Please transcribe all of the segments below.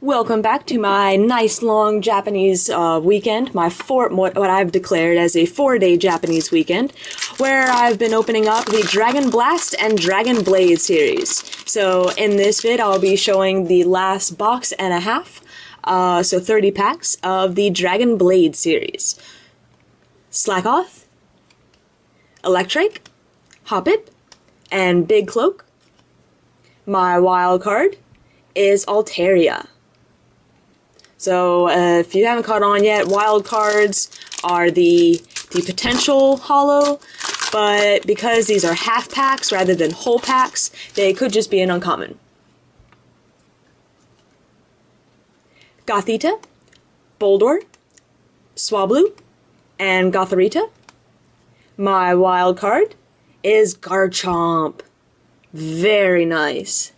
Welcome back to my nice long Japanese weekend, what I've declared as a 4-day Japanese weekend, where I've been opening up the Dragon Blast and Dragon Blade series. So in this vid, I'll be showing the last box and a half, so 30 packs of the Dragon Blade series. Slackoth, Electric, Hoppip, and Big Cloak. My wild card is Altaria. So if you haven't caught on yet, wild cards are the potential holo, but because these are half packs rather than whole packs, they could just be an uncommon. Gothita, Boldor, Swablu, and Gotharita. My wild card is Garchomp. Very nice.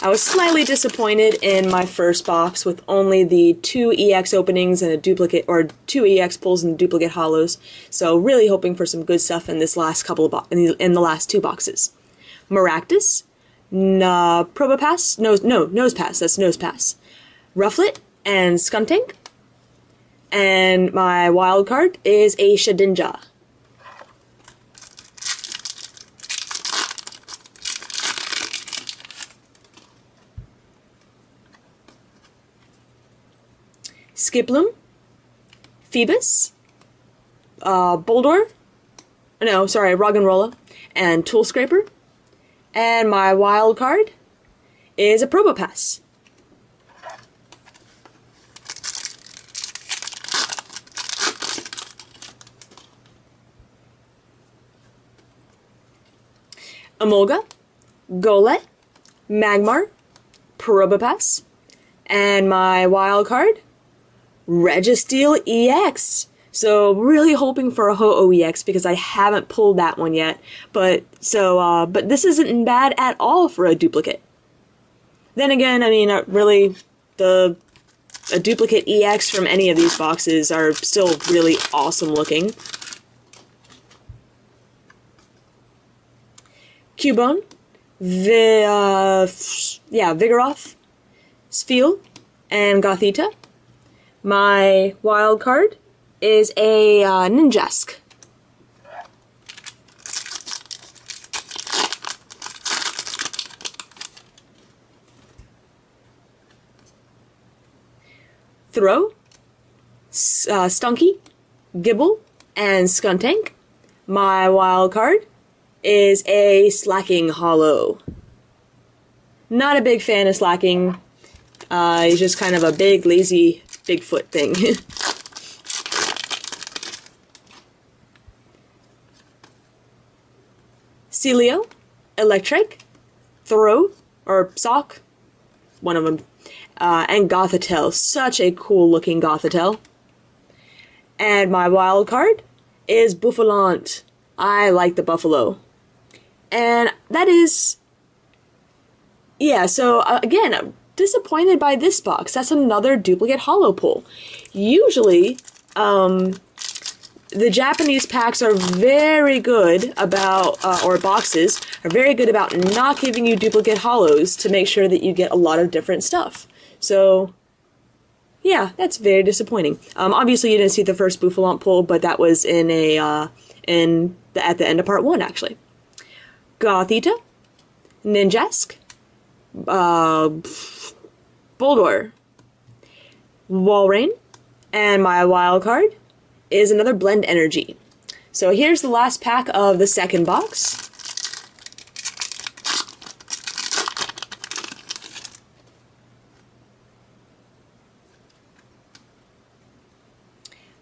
I was slightly disappointed in my first box with only the 2 EX openings and a duplicate, or 2 EX pulls and duplicate holos. So really hoping for some good stuff in this last couple of in the last 2 boxes. Maractus, Probopass, Nosepass, that's Nosepass. Rufflet and Skuntank. And my wild card is a Shedinja. Skiploom, Phoebus, Boldor, Roggenrola, and Tool Scraper. And my wild card is a Probopass. Emolga, Golett, Magmar, Probopass, and my wild card, Registeel EX. So really hoping for a Ho-Oh EX because I haven't pulled that one yet. But this isn't bad at all for a duplicate. Then again, I mean, really, a duplicate EX from any of these boxes are still really awesome looking. Cubone, Vigoroth, Spheal, and Gothita. My wild card is a Ninjask. Throw, Stunky, Gibble, and Skuntank. My wild card is a Slacking holo. Not a big fan of Slacking. He's just kind of a big, lazy Bigfoot thing. Celio, Electric, Throw, or Sock, one of them, and Gothitelle. Such a cool looking Gothitelle. And my wild card is Bouffalant. I like the Buffalo. And that is, yeah, so again, I'm disappointed by this box. That's another duplicate holo pull. Usually, the Japanese packs are very good about, or boxes, are very good about not giving you duplicate holos to make sure that you get a lot of different stuff. So, yeah, that's very disappointing. Obviously you didn't see the first Bouffalant pull, but that was in at the end of part 1, actually. Gothita, Ninjask, Boldor, Walrein, and my wild card is another Blend Energy. So here's the last pack of the second box.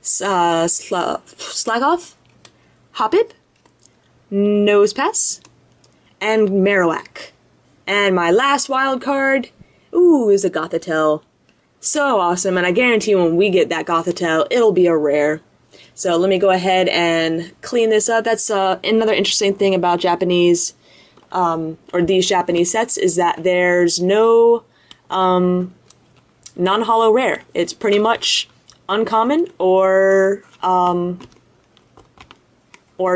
Slackoth, Hoppip, Nosepass, and Marowak. And my last wild card, is a Gothitelle. So awesome, and I guarantee when we get that Gothitelle, it'll be a rare. So let me go ahead and clean this up. That's another interesting thing about Japanese, or these Japanese sets, is that there's no non-holo rare. It's pretty much uncommon or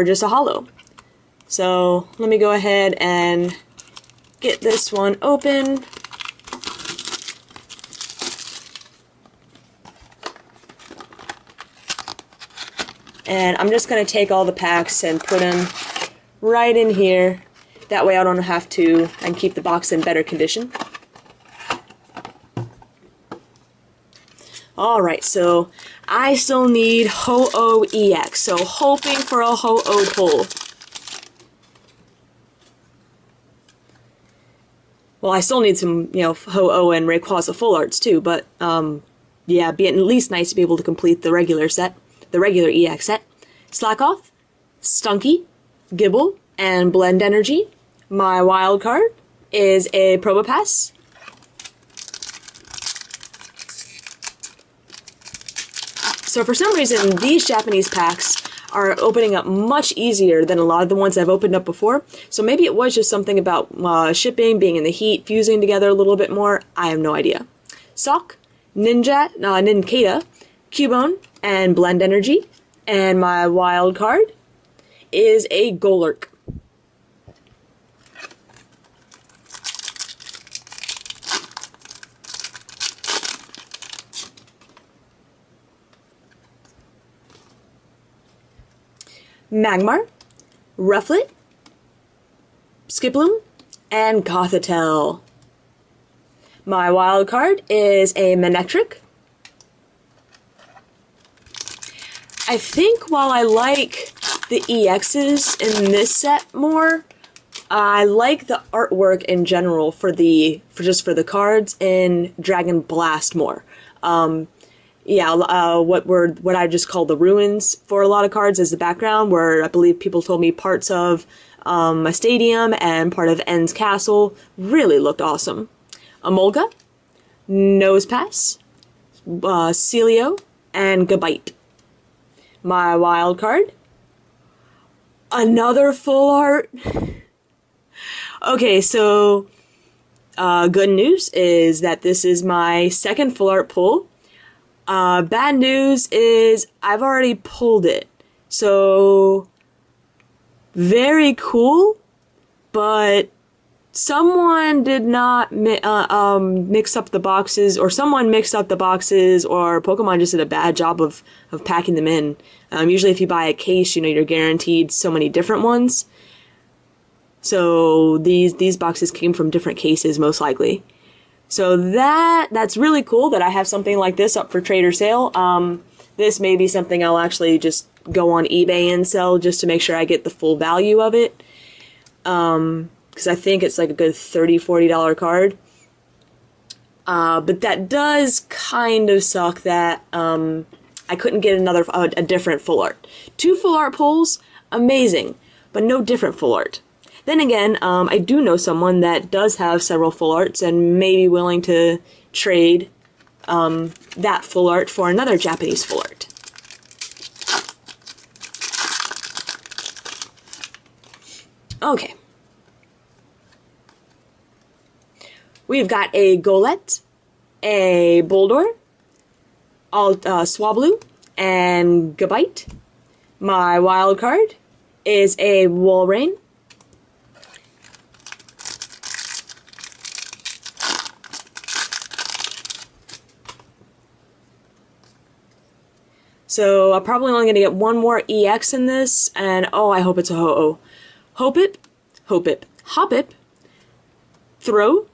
just a holo. So let me go ahead and get this one open. And I'm just going to take all the packs and put them right in here. That way I don't have to, and keep the box in better condition. Alright, so I still need Ho-Oh EX, so hoping for a Ho-Oh pull. Well, I still need some, Ho-Oh and Rayquaza full arts too, but, yeah, it'd be at least nice to be able to complete the regular set, the regular EX set. Slackoth, Stunky, Gibble, and Blend Energy. My wild card is a Probopass. So for some reason, these Japanese packs are opening up much easier than a lot of the ones I've opened up before. So maybe it was just something about shipping, being in the heat, fusing together a little bit more. I have no idea. Sock, Nincada, Cubone, and Blend Energy. And my wild card is a Golurk. Magmar, Rufflet, Skiploom, and Gothitelle. My wild card is a Manectric. I think while I like the EXs in this set more, I like the artwork in general for the cards in Dragon Blast more. What I just call the ruins for a lot of cards is the background, where I believe people told me parts of a stadium and part of N's castle really looked awesome. Emolga, Nosepass, Celio, and Gabite. My wild card, another full art. Okay, so good news is that this is my second full art pull. Bad news is I've already pulled it. So, very cool, but someone did not mix up the boxes, or someone mixed up the boxes, or Pokemon just did a bad job of packing them in. Usually if you buy a case, you're guaranteed so many different ones. So these boxes came from different cases, most likely. So that's really cool that I have something like this up for trade or sale. This may be something I'll actually just go on eBay and sell just to make sure I get the full value of it. Because I think it's like a good $30, $40 card. But that does kind of suck that I couldn't get a different full art. 2 full art pulls, amazing, but no different full art. Then again, I do know someone that does have several full arts and may be willing to trade that full art for another Japanese full art. Okay. We've got a Golett, a Boldore, Swablu, and Gabite. My wild card is a Walrein. So I'm probably only going to get one more EX in this, and oh, I hope it's a Ho-Oh. Hoppip, Hoppip, Throw,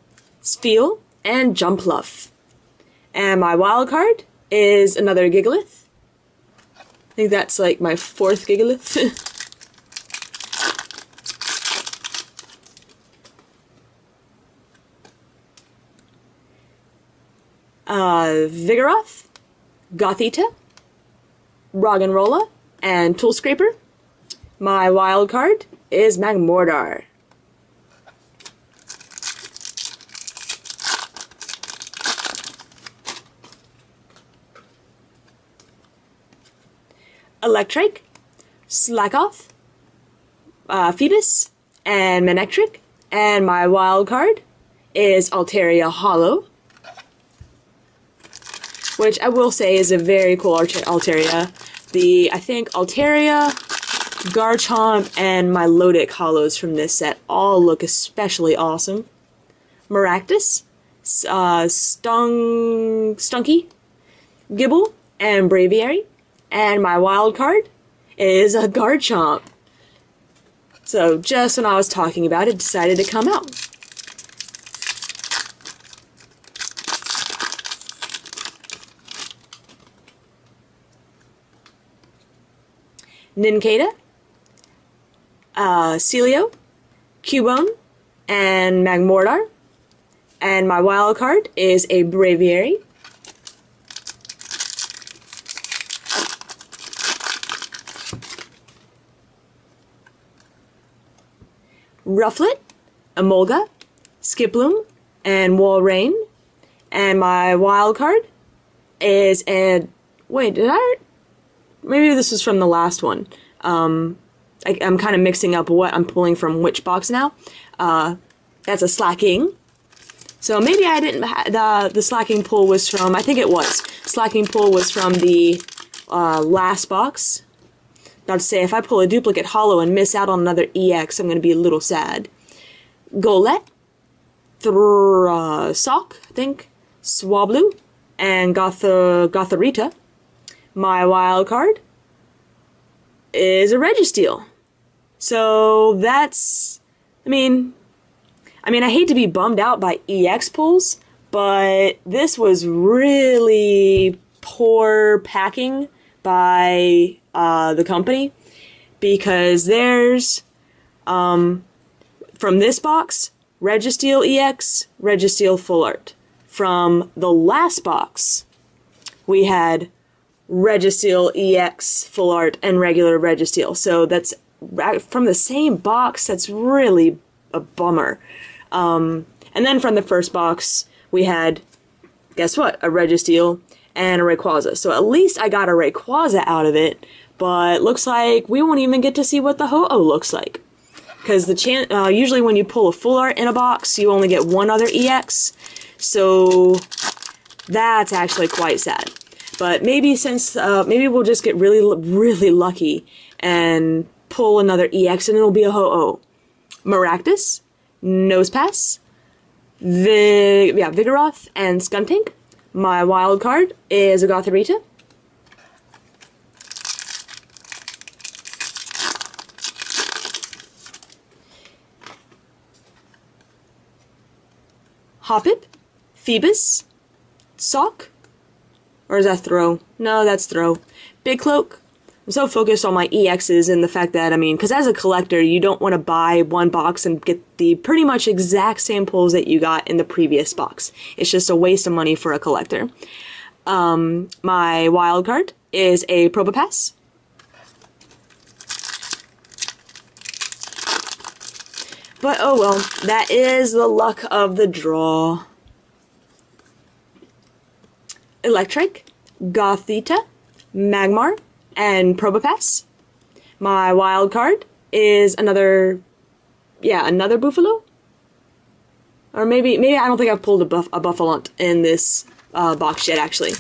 Spheal, and Jumpluff. And my wild card is another Gigalith. I think that's like my 4th Gigalith. Vigoroth, Gothita, Roggenrola, and Tool Scraper. My wild card is Magmortar. Electrike, Slackoth, Phoebus, and Manectric. And my wild card is Altaria Hollow, which I will say is a very cool Altaria. I think Altaria Garchomp and my Milotic hollows from this set all look especially awesome. Maractus, Stunky, Gibble, and Braviary. And my wild card is a Garchomp. So just when I was talking about it, decided to come out. Nincada, Celio, Cubone, and Magmortar. And my wild card is a Braviary. Rufflet, Emolga, Skiploom, and Walrein. And my wild card is a... Wait, did I... Maybe this is from the last one. I'm kind of mixing up what I'm pulling from which box now. That's a Slacking. So maybe I didn't... The Slacking pull was from... I think it was. Slacking pull was from the last box. About to say, if I pull a duplicate holo and miss out on another EX, I'm going to be a little sad. Golett, Sock, I think, Swablu, and Gotharita. My wild card is a Registeel. So that's, I mean, I hate to be bummed out by EX pulls, but this was really poor packing by the company, because there's, from this box, Registeel EX, Registeel Full Art. From the last box, we had Registeel EX Full Art and regular Registeel. So that's from the same box. That's really a bummer. And then from the first box, we had, guess what, a Registeel and a Rayquaza. So at least I got a Rayquaza out of it, but looks like we won't even get to see what the Ho-Oh looks like. Because the usually when you pull a full art in a box, you only get one other EX. So that's actually quite sad. But maybe maybe we'll just get really lucky and pull another EX and it'll be a Ho-Oh. Maractus, Nosepass, Vigoroth, and Skuntank. My wild card is a Gotharita. Hoppip, Phoebus, Sock, or is that Throw? No, that's Throw. Big Cloak. I'm so focused on my EXs and the fact that, because as a collector, you don't want to buy one box and get the pretty much exact same pulls that you got in the previous box. It's just a waste of money for a collector. My wild card is a Probopass. But oh well, that is the luck of the draw. Electric, Gothita, Magmar, and Probopass. My wild card is another Buffalo? Or maybe I don't think I've pulled a Buffalont in this box yet, actually.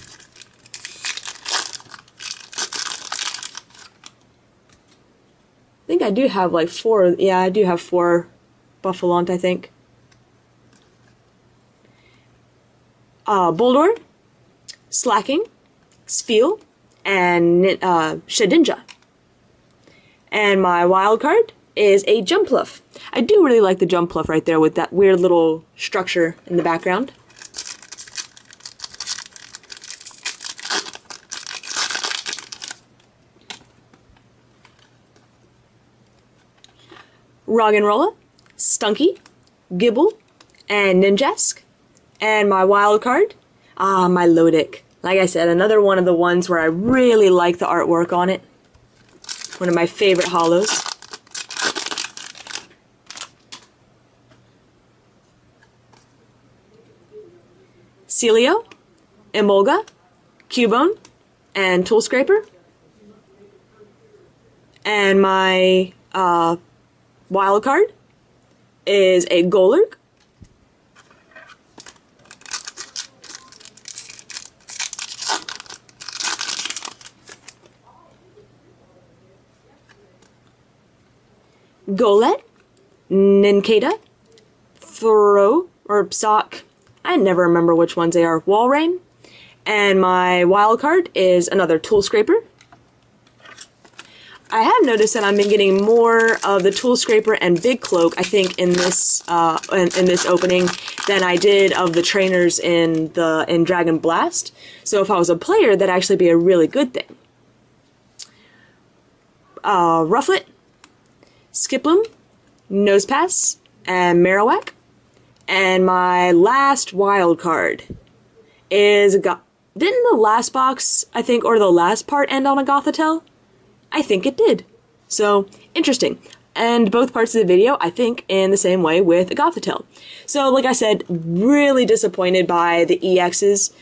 I think I do have like 4, yeah, I do have 4 Buffalont, I think. Boldore, Slacking, Spheal, and Shedinja. And my wild card is a Jumpluff. I do really like the Jumpluff right there with that weird little structure in the background. Roggenrola, Stunky, Gibble, and Ninjask. And my wild card, my Milotic. Like I said, another one of the ones where I really like the artwork on it. One of my favorite holos. Celio, Emolga, Cubone, and Tool Scraper. And my wild card is a Golurk. Golett, Nincada, Throw, or Sock, I never remember which ones they are, Walrein, and my wild card is another Tool Scraper. I have noticed that I've been getting more of the Tool Scraper and Big Cloak, I think, in this opening than I did of the trainers in Dragon Blast. So if I was a player, that'd actually be a really good thing. Rufflet, Skiploom, Nosepass, and Marowak. And my last wild card is didn't the last box, I think, or the last part end on a Gothitelle? I think it did. So, interesting. And both parts of the video, I think, in the same way with a Gothitelle. So, like I said, really disappointed by the EXs.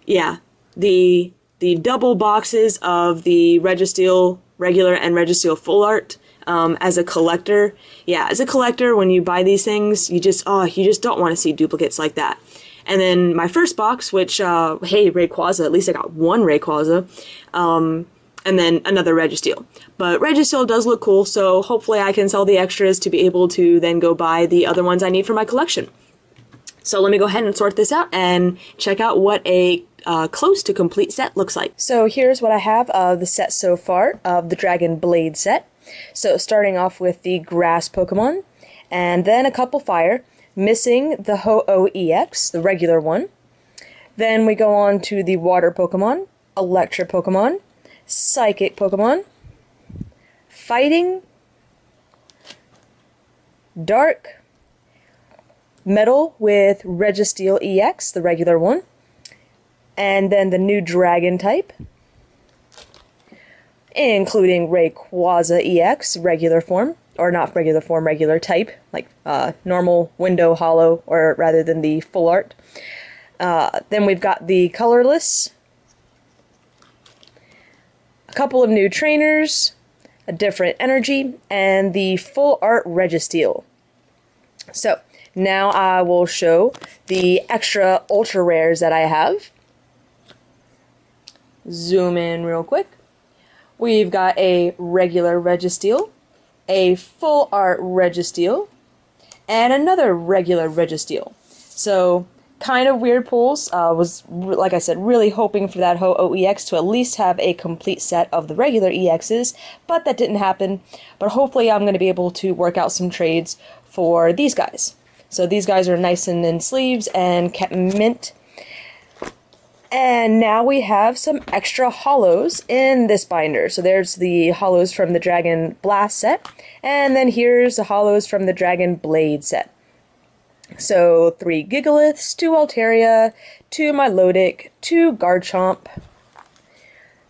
Yeah, the double boxes of the Registeel regular and Registeel full art. As a collector, yeah, as a collector, when you buy these things, you just don't want to see duplicates like that. And then my first box, which, hey, Rayquaza, at least I got one Rayquaza, and then another Registeel. But Registeel does look cool, so hopefully I can sell the extras to be able to then go buy the other ones I need for my collection. So let me go ahead and sort this out and check out what a close to complete set looks like. So here's what I have of the set so far, of the Dragon Blade set. So starting off with the Grass Pokemon, and then a couple Fire, missing the Ho-Oh EX, the regular one. Then we go on to the Water Pokemon, Electric Pokemon, Psychic Pokemon, Fighting, Dark, Metal with Registeel EX, the regular one, and then the new Dragon type, including Rayquaza EX, regular form, or not regular form, regular type, like normal, window, hollow, or rather than the full art. Then we've got the colorless, a couple of new trainers, a different energy, and the full art Registeel. So now I will show the extra ultra rares that I have. Zoom in real quick. We've got a regular Registeel, a full art Registeel, and another regular Registeel. So, kind of weird pulls. Was, like I said, really hoping for that Ho-Oh EX to at least have a complete set of the regular EXs, but that didn't happen. But hopefully I'm going to be able to work out some trades for these guys. So these guys are nice and in sleeves and kept mint. And now we have some extra hollows in this binder. So there's the hollows from the Dragon Blast set, and then here's the hollows from the Dragon Blade set. So 3 Gigaliths, 2 Altaria, 2 Milotic, 2 Garchomp,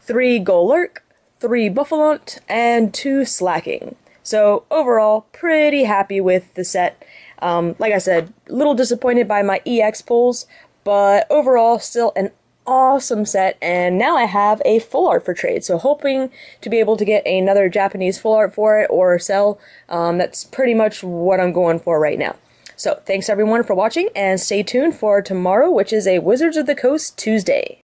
3 Golurk, 3 Buffalont, and 2 Slacking. So overall, pretty happy with the set. Like I said, a little disappointed by my EX pulls, but overall still an awesome set, and now I have a full art for trade, so hoping to be able to get another Japanese full art for it or sell. That's pretty much what I'm going for right now. So thanks everyone for watching, and stay tuned for tomorrow, which is a Wizards of the Coast Tuesday.